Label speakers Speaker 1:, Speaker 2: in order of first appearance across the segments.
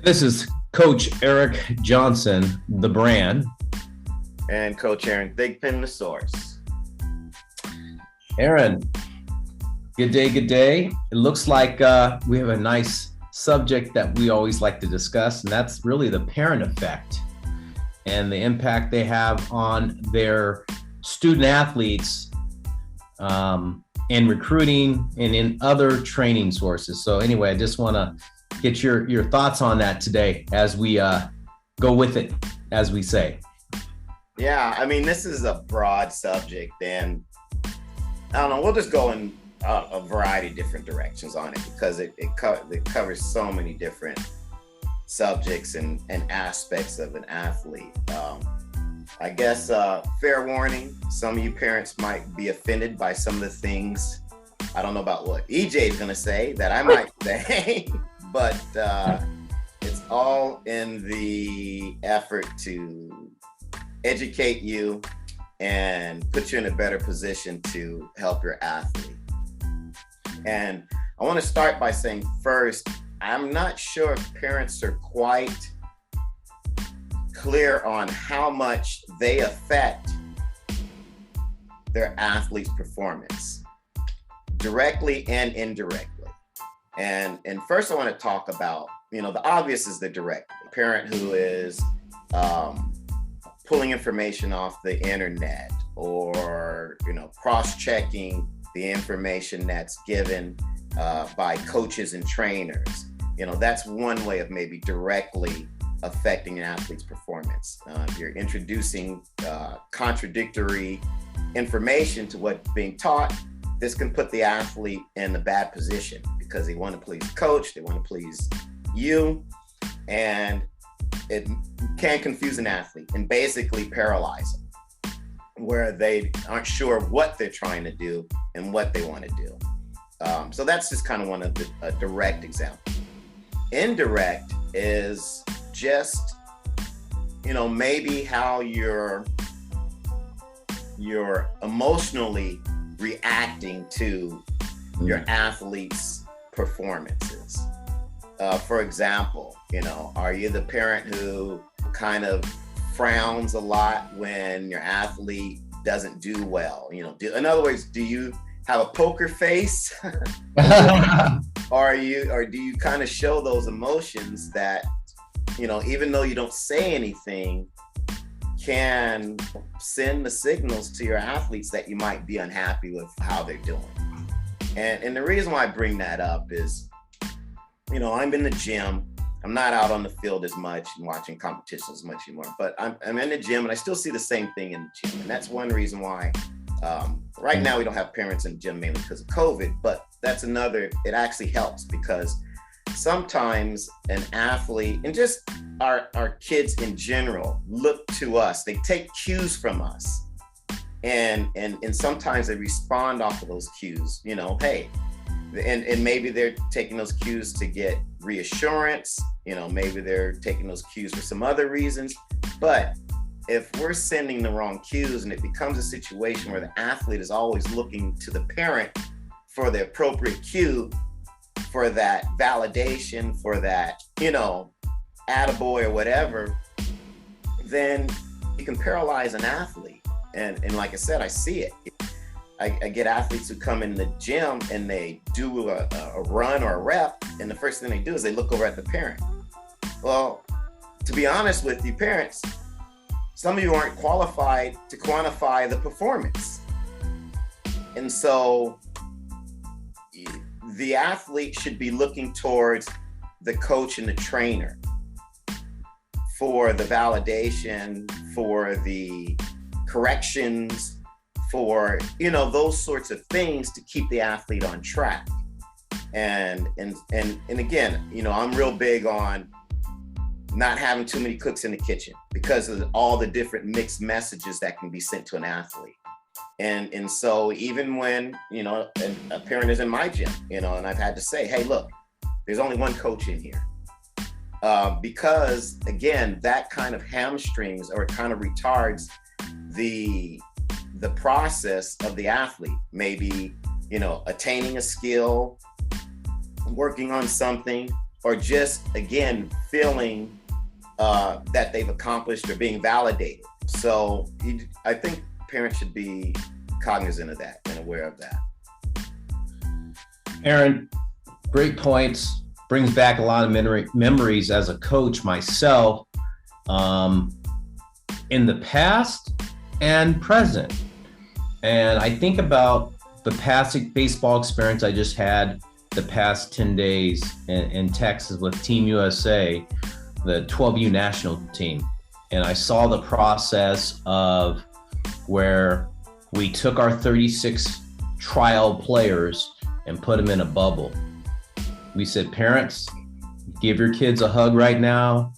Speaker 1: This is Coach Eric Johnson, the brand.
Speaker 2: And Coach Aaron Thigpen, the source.
Speaker 1: Aaron, good day, good day. It looks like we have a nice subject that we always like to discuss, and that's really the parent effect and the impact they have on their student athletes in recruiting and in other training sources. So anyway, I just want to get your thoughts on that today as we go with it, as we say.
Speaker 2: Yeah, I mean, this is a broad subject, and I don't know, we'll just go in a variety of different directions on it because it covers so many different subjects and aspects of an athlete. I guess fair warning, some of you parents might be offended by some of the things. I don't know about what EJ is going to say that I might say, but it's all in the effort to educate you and put you in a better position to help your athlete. And I want to start by saying first, I'm not sure if parents are quite clear on how much they affect their athlete's performance, directly and indirectly. And first I want to talk about, the obvious is the direct. A parent who is pulling information off the internet or, cross-checking the information that's given by coaches and trainers. That's one way of maybe directly affecting an athlete's performance. If you're introducing contradictory information to what's being taught, this can put the athlete in a bad position because they want to please the coach, they want to please you, and it can confuse an athlete and basically paralyze them, where they aren't sure what they're trying to do and what they want to do. So that's just kind of one of a direct example. Indirect is just, maybe how you're emotionally reacting to your athlete's performances. For example, are you the parent who kind of frowns a lot when your athlete doesn't do well? In other words, do you have a poker face? or do you kind of show those emotions that, even though you don't say anything, can send the signals to your athletes that you might be unhappy with how they're doing? And the reason why I bring that up is, I'm in the gym. I'm not out on the field as much and watching competitions as much anymore, but I'm in the gym and I still see the same thing in the gym. And that's one reason why right now we don't have parents in the gym, mainly because of COVID, but that's another, it actually helps because sometimes an athlete and just our kids in general look to us, they take cues from us. And sometimes they respond off of those cues, hey, and maybe they're taking those cues to get reassurance, maybe they're taking those cues for some other reasons. But if we're sending the wrong cues and it becomes a situation where the athlete is always looking to the parent for the appropriate cue, for that validation, for that, attaboy or whatever, then you can paralyze an athlete. And like I said, I see it. I get athletes who come in the gym and they do a run or a rep, and the first thing they do is they look over at the parent. Well, to be honest with you, parents, some of you aren't qualified to quantify the performance. And so the athlete should be looking towards the coach and the trainer for the validation, for the corrections, for those sorts of things to keep the athlete on track. And again, I'm real big on not having too many cooks in the kitchen because of all the different mixed messages that can be sent to an athlete. And so even when a parent is in my gym, and I've had to say, hey, look, there's only one coach in here. Because again, that kind of hamstrings or kind of retards the process of the athlete, maybe, attaining a skill, working on something, or just, again, feeling that they've accomplished or being validated. So I think parents should be cognizant of that and aware of that.
Speaker 1: Aaron, great points. Brings back a lot of memories as a coach myself, in the past and present. And I think about the past baseball experience I just had the past 10 days in Texas with Team USA, the 12U national team. And I saw the process of where we took our 36 trial players and put them in a bubble. We said, parents, give your kids a hug right now.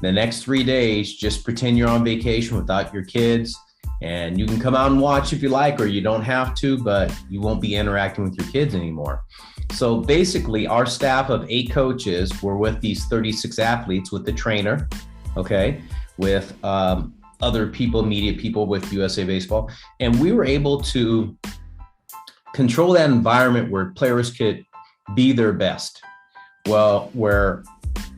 Speaker 1: The next 3 days, just pretend you're on vacation without your kids, and you can come out and watch if you like, or you don't have to, but you won't be interacting with your kids anymore. So basically, our staff of 8 coaches were with these 36 athletes with the trainer, okay, with other people, media people with USA Baseball. And we were able to control that environment where players could be their best. Well, where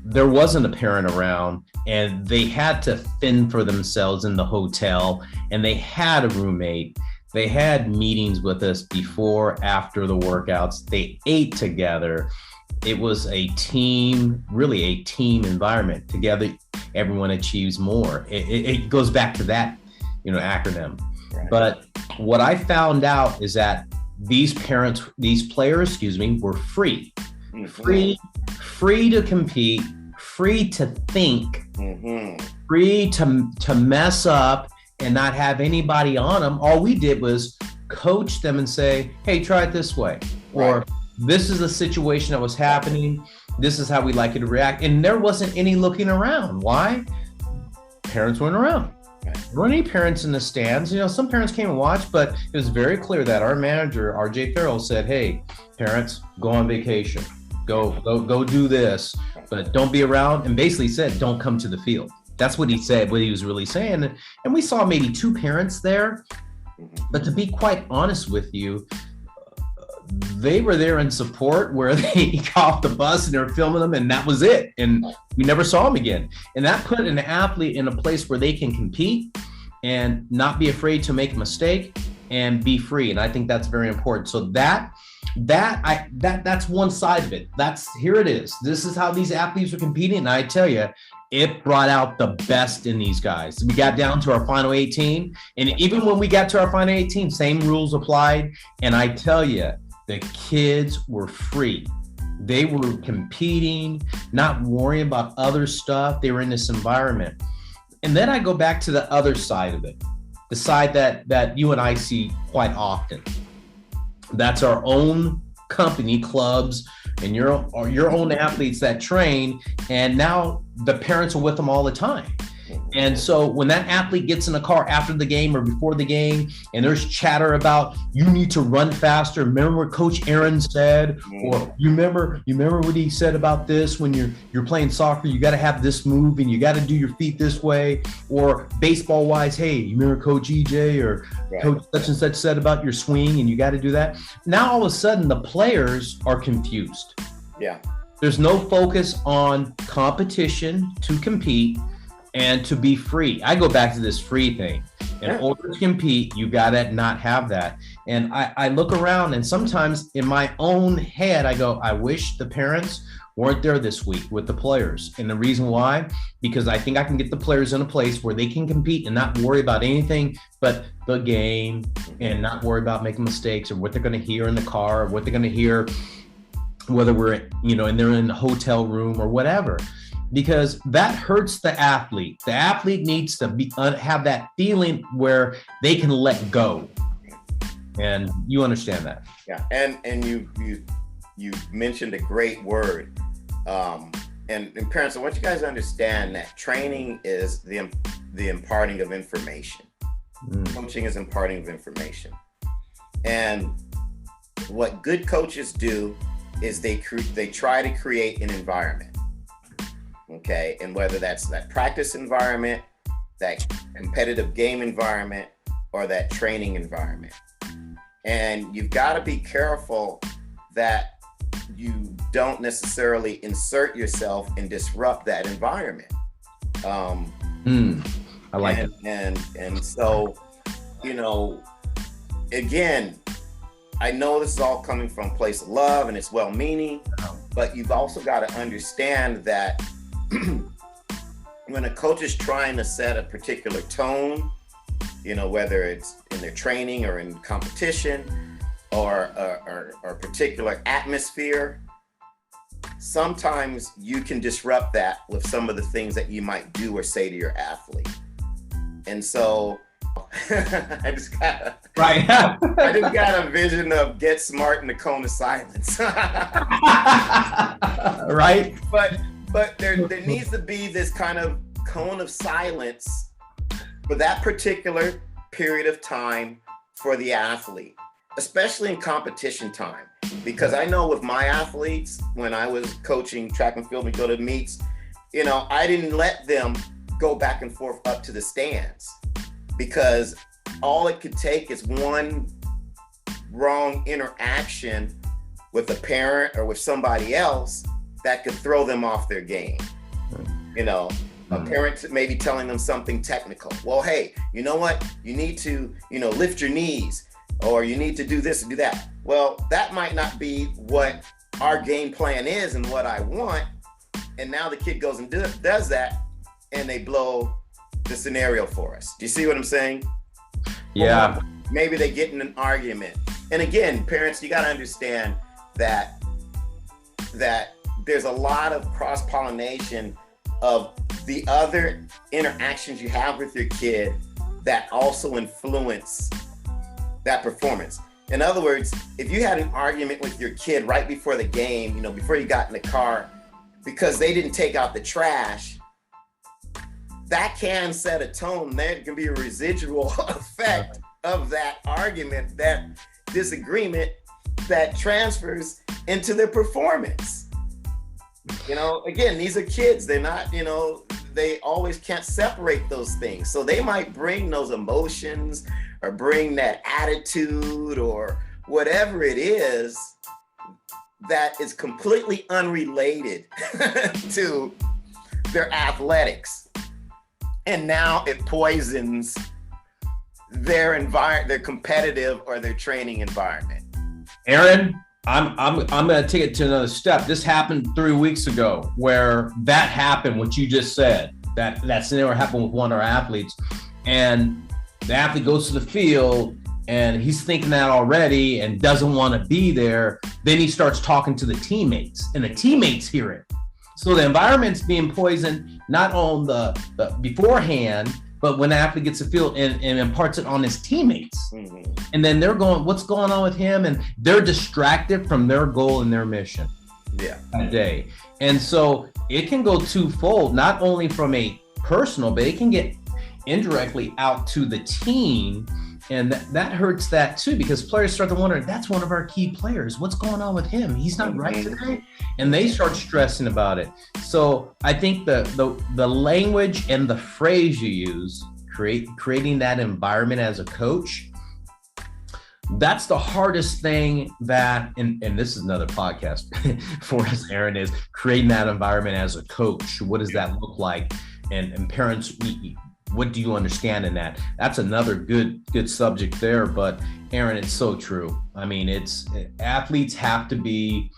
Speaker 1: there wasn't a parent around and they had to fend for themselves in the hotel, and they had a roommate. They had meetings with us before, after the workouts. They ate together. It was a team, really a team environment. Together, everyone achieves more. It goes back to that, acronym. Right. But what I found out is that these players, were free. Mm-hmm. Free to compete, free to think, mm-hmm. free to mess up and not have anybody on them. All we did was coach them and say, hey, try it this way. Right. Or this is a situation that was happening. This is how we'd like you to react. And there wasn't any looking around. Why? Parents weren't around. Right. There weren't any parents in the stands. Some parents came and watched, but it was very clear that our manager, RJ Farrell, said, hey, parents, go on vacation. Go do this, but don't be around, and basically said, don't come to the field. That's what he said, what he was really saying. And we saw maybe 2 parents there, but to be quite honest with you, they were there in support, where they got off the bus and they were filming them, and that was it. And we never saw them again. And that put an athlete in a place where they can compete and not be afraid to make a mistake and be free. And I think that's very important. So that's one side of it. Here it is. This is how these athletes are competing. And I tell you, it brought out the best in these guys. We got down to our final 18. And even when we got to our final 18, same rules applied. And I tell you, the kids were free. They were competing, not worrying about other stuff. They were in this environment. And then I go back to the other side of it, the side that you and I see quite often. That's our own company, clubs, and your own athletes that train, and now the parents are with them all the time. And so when that athlete gets in a car after the game or before the game, and there's chatter about, you need to run faster. Remember what Coach Aaron said, or you remember what he said about this when you're playing soccer. You got to have this move, and you got to do your feet this way. Or baseball wise, hey, you remember Coach EJ or right. Coach such and such said about your swing, and you got to do that. Now all of a sudden the players are confused.
Speaker 2: Yeah.
Speaker 1: There's no focus on competition to compete and to be free. I go back to this free thing. In order to compete, you gotta not have that. And I look around, and sometimes in my own head, I go, I wish the parents weren't there this week with the players. And the reason why, because I think I can get the players in a place where they can compete and not worry about anything but the game, and not worry about making mistakes or what they're gonna hear in the car, or what they're gonna hear, whether we're, and they're in a hotel room or whatever. Because that hurts the athlete. The athlete needs to have that feeling where they can let go, and you understand that.
Speaker 2: Yeah, and you mentioned a great word, and parents. I want you guys to understand that training is the imparting of information. Coaching is imparting of information, and what good coaches do is they try to create an environment. Okay, and whether that's that practice environment, that competitive game environment, or that training environment. And you've got to be careful that you don't necessarily insert yourself and disrupt that environment.
Speaker 1: I like it.
Speaker 2: And so, again, I know this is all coming from a place of love and it's well-meaning, but you've also got to understand that when a coach is trying to set a particular tone, whether it's in their training or in competition or a particular atmosphere, sometimes you can disrupt that with some of the things that you might do or say to your athlete. And so I just got a vision of get smart in the cone of silence.
Speaker 1: Right.
Speaker 2: But there needs to be this kind of cone of silence for that particular period of time for the athlete, especially in competition time. Because I know with my athletes, when I was coaching track and field, we go to meets, I didn't let them go back and forth up to the stands, because all it could take is one wrong interaction with a parent or with somebody else that could throw them off their game. A parent maybe telling them something technical. Well, hey, you know what? You need to, lift your knees, or you need to do this and do that. Well, that might not be what our game plan is and what I want. And now the kid goes and does that, and they blow the scenario for us. Do you see what I'm saying?
Speaker 1: Yeah.
Speaker 2: Or maybe they get in an argument. And again, parents, you got to understand that there's a lot of cross-pollination of the other interactions you have with your kid that also influence that performance. In other words, if you had an argument with your kid right before the game, before you got in the car, because they didn't take out the trash, that can set a tone. There can be a residual effect of that argument, that disagreement, that transfers into their performance. Again, these are kids. They're not, they always can't separate those things. So they might bring those emotions or bring that attitude or whatever it is that is completely unrelated to their athletics. And now it poisons their their competitive or their training environment.
Speaker 1: Aaron, I'm going to take it to another step. This happened 3 weeks ago, where that happened, what you just said, that scenario happened with one of our athletes, and the athlete goes to the field and he's thinking that already and doesn't want to be there. Then he starts talking to the teammates, and the teammates hear it. So the environment's being poisoned, not on the beforehand, but when the athlete gets the field and imparts it on his teammates. Mm-hmm. And then they're going, what's going on with him? And they're distracted from their goal and their mission that day. And so it can go twofold, not only from a personal, but it can get indirectly out to the team. And that hurts that too, because players start to wonder, that's one of our key players. What's going on with him? He's not right today. And they start stressing about it. So I think the language and the phrase you use, creating that environment as a coach, that's the hardest thing that, and this is another podcast for us, Aaron, is creating that environment as a coach. What does that look like? And parents, what do you understand in that? That's another good subject there. But Aaron, it's so true. I mean, athletes have to be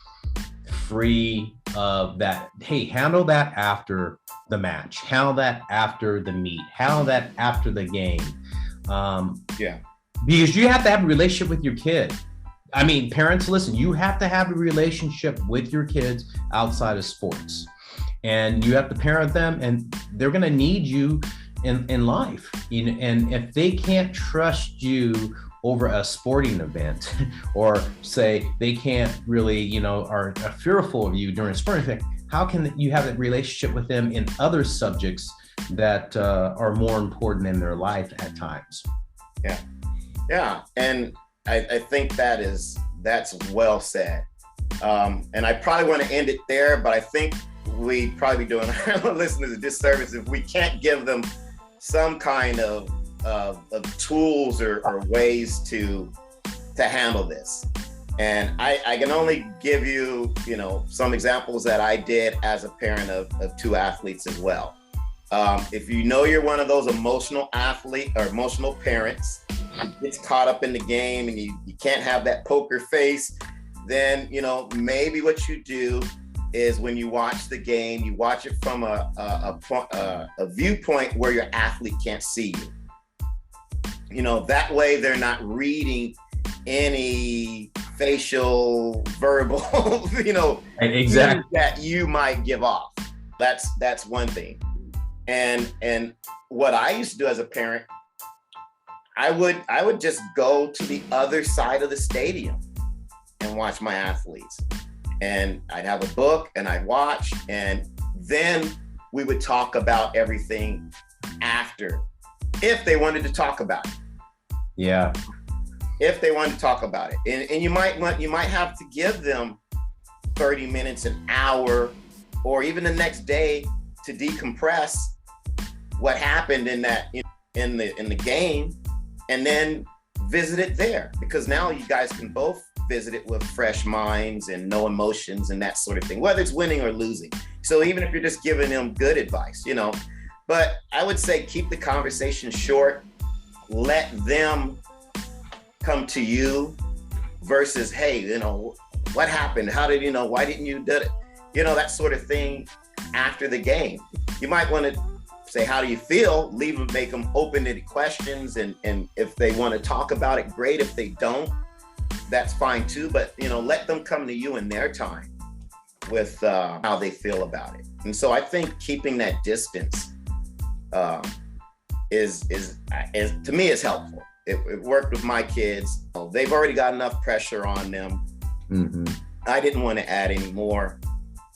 Speaker 1: free of that. Hey, handle that after the match. Handle that after the meet. Handle that after the game. Because you have to have a relationship with your kid. I mean, parents, listen, you have to have a relationship with your kids outside of sports. And you have to parent them, and they're going to need you in life. And if they can't trust you over a sporting event, or say they can't really, are fearful of you during a sporting event, how can you have a relationship with them in other subjects that are more important in their life at times?
Speaker 2: Yeah. And I think that's well said. And I probably want to end it there, but I think we'd probably be doing our listeners a disservice if we can't give them some kind of tools or ways to handle this. And I can only give you, some examples that I did as a parent of two athletes as well. If you know you're one of those emotional athlete or emotional parents who gets caught up in the game and you can't have that poker face, then, maybe what you do is when you watch the game, you watch it from a viewpoint where your athlete can't see you. That way they're not reading any facial, verbal,
Speaker 1: exactly,
Speaker 2: that you might give off. That's one thing. And what I used to do as a parent, I would just go to the other side of the stadium and watch my athletes. And I'd have a book and I'd watch, and then we would talk about everything after, if they wanted to talk about it.
Speaker 1: Yeah.
Speaker 2: If they wanted to talk about it. And you might have to give them 30 minutes, an hour, or even the next day to decompress what happened in the game, and then visit it there, because now you guys can both visit it with fresh minds and no emotions and that sort of thing, whether it's winning or losing. So even if you're just giving them good advice, but I would say keep the conversation short, let them come to you versus, hey, what happened? How did why didn't you do it? That sort of thing after the game. You might want to say, how do you feel? Leave them, make them open-ended questions. And if they want to talk about it, great. If they don't, that's fine too. But, let them come to you in their time with how they feel about it. And so I think keeping that distance is to me is helpful. It worked with my kids. They've already got enough pressure on them.
Speaker 1: Mm-hmm.
Speaker 2: I didn't want to add any more.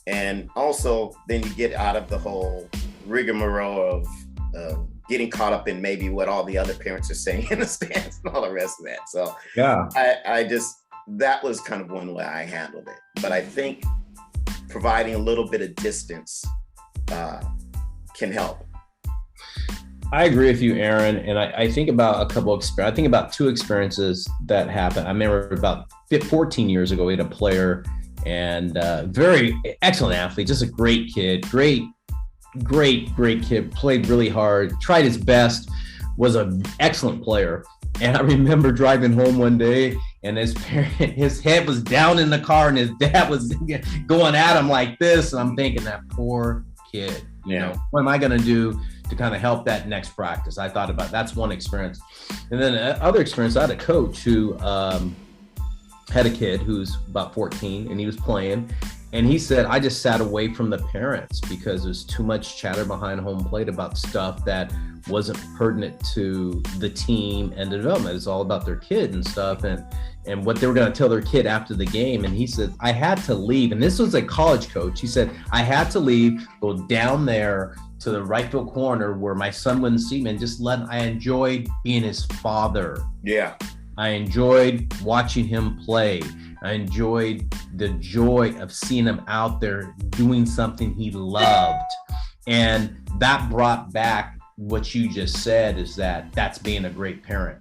Speaker 2: And also, then you get out of the whole rigmarole of getting caught up in maybe what all the other parents are saying in the stands and all the rest of that. So
Speaker 1: yeah,
Speaker 2: that was kind of one way I handled it. But I think providing a little bit of distance can help.
Speaker 1: I agree with you, Aaron. And I think about I think about two experiences that happened. I remember about 14 years ago, we had a player and very excellent athlete, just a great kid, great kid, played really hard, tried his best, was an excellent player. And I remember driving home one day and his head was down in the car and his dad was going at him like this. And I'm thinking, that poor kid, what am I going to do to kind of help that next practice? I thought about, that's one experience. And then other experience, I had a coach who had a kid who's about 14 and he was playing. And he said, I just sat away from the parents because there's too much chatter behind home plate about stuff that wasn't pertinent to the team and the development. It's all about their kid and stuff and what they were going to tell their kid after the game. And he said, I had to leave. And this was a college coach. He said, I had to leave, go down there to the right field corner where my son wouldn't see me, and I enjoyed being his father.
Speaker 2: Yeah.
Speaker 1: I enjoyed watching him play. I enjoyed the joy of seeing him out there doing something he loved. And that brought back what you just said, is that's being a great parent.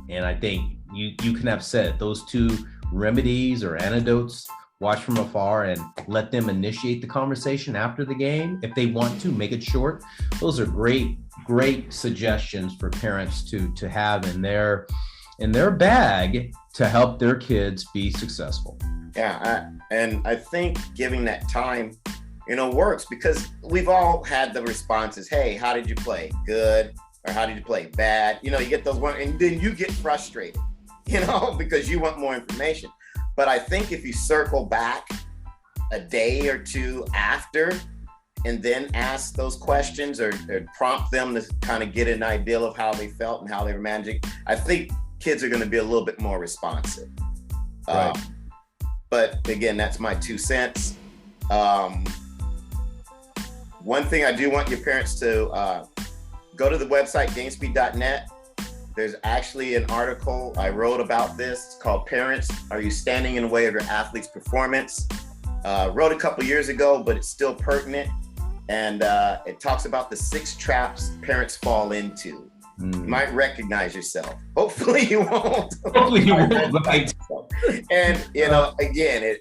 Speaker 1: And I think you can have said those two remedies or antidotes: watch from afar and let them initiate the conversation after the game. If they want to, make it short. Those are great suggestions for parents to have in their bag to help their kids be successful.
Speaker 2: Yeah, and I think giving that time, works, because we've all had the responses, hey, how did you play? Good. Or how did you play? Bad. You get those one, and then you get frustrated, because you want more information. But I think if you circle back a day or two after and then ask those questions or prompt them to kind of get an idea of how they felt and how they were managing, I think kids are going to be a little bit more responsive.
Speaker 1: Right.
Speaker 2: But again, that's my 2 cents. One thing I do want your parents to go to the website, gamespeed.net. There's actually an article I wrote about this. It's called Parents, Are You Standing in the Way of Your Athlete's Performance? Wrote a couple years ago, but it's still pertinent. And it talks about the 6 traps parents fall into. You might recognize yourself. Hopefully you won't.
Speaker 1: Hopefully you won't. Right.
Speaker 2: And again,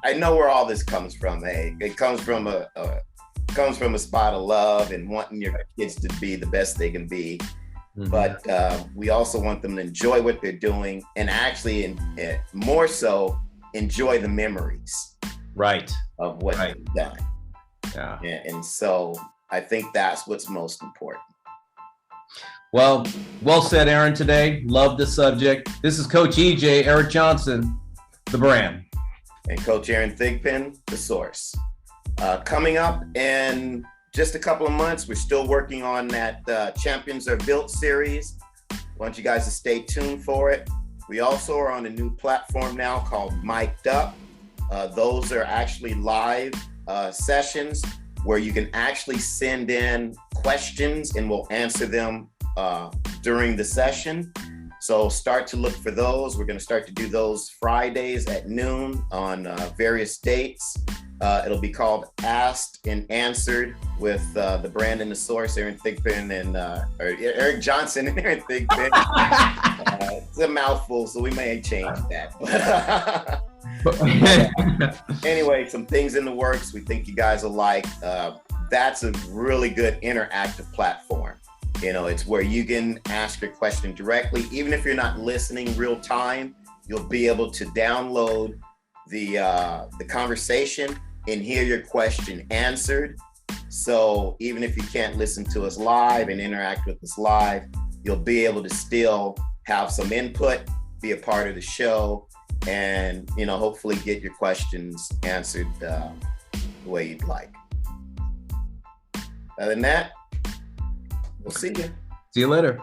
Speaker 2: I know where all this comes from. Hey, it comes from a spot of love and wanting your kids to be the best they can be. Mm-hmm. But we also want them to enjoy what they're doing, and actually, more so, enjoy the memories.
Speaker 1: Right.
Speaker 2: Of what they've done.
Speaker 1: Yeah.
Speaker 2: And so I think that's what's most important.
Speaker 1: Well said, Aaron, today. Love the subject. This is Coach EJ, Eric Johnson, the brand.
Speaker 2: And Coach Aaron Thigpen, the source. Coming up in just a couple of months, we're still working on that Champions Are Built series. I want you guys to stay tuned for it. We also are on a new platform now called Mic'd Up. Those are actually live sessions where you can actually send in questions and we'll answer them during the session. So start to look for those. We're going to start to do those Fridays at noon on various dates. It'll be called Asked and Answered with the brand and the source, Aaron Thigpen and Eric Johnson and Aaron Thigpen. It's a mouthful, so we may change that. Anyway, some things in the works we think you guys will like. That's a really good interactive platform. It's where you can ask your question directly. Even if you're not listening real time, you'll be able to download the conversation and hear your question answered. So even if you can't listen to us live and interact with us live, you'll be able to still have some input, be a part of the show, and hopefully get your questions answered the way you'd like. Other than that, we'll see you.
Speaker 1: See you later.